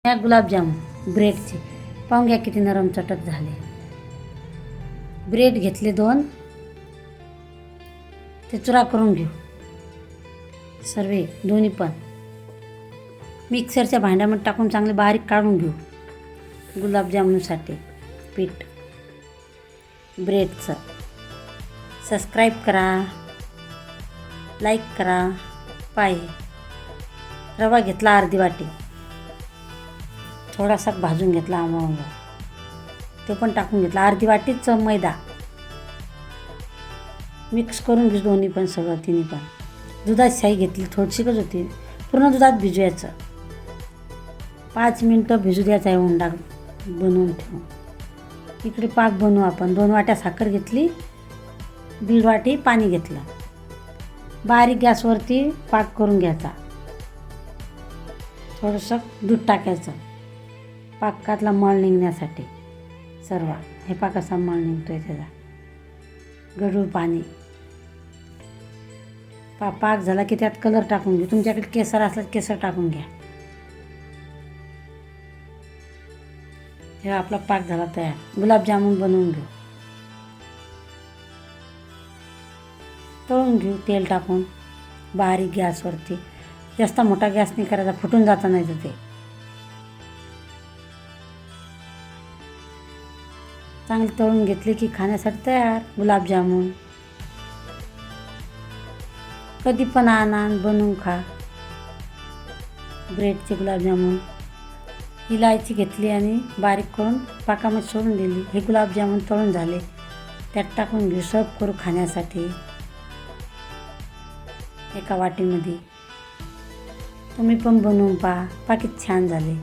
या गुलाबजामुन ब्रेडचे पाहून घ्या किती नरम चटक झाले. ब्रेड घेतले 2, ते चुरा करून घेऊ. सर्व दोन्ही पण मिक्सरच्या भांड्यामध्ये टाकून चांगले बारीक काढून घेऊ. गुलाबजामुनसाठी पीठ ब्रेडचं. सबस्क्राईब करा, लाईक करा. रवा घेतला अर्धी वाटी, थोडासा भाजून घेतला आंबा, ते पण टाकून घेतला. अर्धी वाटीच मैदा मिक्स करून घेऊ. दोन्ही पण सगळं तिन्ही पण. दुधाची शाई घेतली, थोडीशीच होती. पूर्ण दुधात भिजवायचं. 5 मिनटं भिजू द्यायचा आहे उंडा बनवून ठेवून. इकडे पाक बनवू आपण. 2 वाट्या साखर घेतली, 1.5 वाटी पाणी घेतलं. बारीक गॅसवरती पाक करून घ्यायचा. थोडंसं दूध टाकायचं पाकातला मळ निघण्यासाठी. सर्व हे पाकाचा मळ निघतो आहे त्याचा. गढूळ पाणी. पाक झाला की त्यात कलर टाकून घेऊ. तुमच्याकडे केसर असलं केसर टाकून घ्या. हे आपला पाक झाला तयार. गुलाबजामुन बनवून घेऊ. तळून घेऊ तेल टाकून बारीक गॅसवरती. जास्त मोठा गॅस नाही करायचा, फुटून जातं नाही तर ते. चांगले तळून घेतले की खाण्यासाठी तयार गुलाबजामुन. कधी पण आणा बनवून खा. ब्रेडचे गुलाबजामुन. इलायची घेतली आणि बारीक करून पाकामध्ये सोडून दिली. हे गुलाबजामुन तळून झाले, त्यात टाकून घेऊ. सर्व करू खाण्यासाठी एका वाटीमध्ये. तुम्ही पण बनवून पहा. किती छान झाले.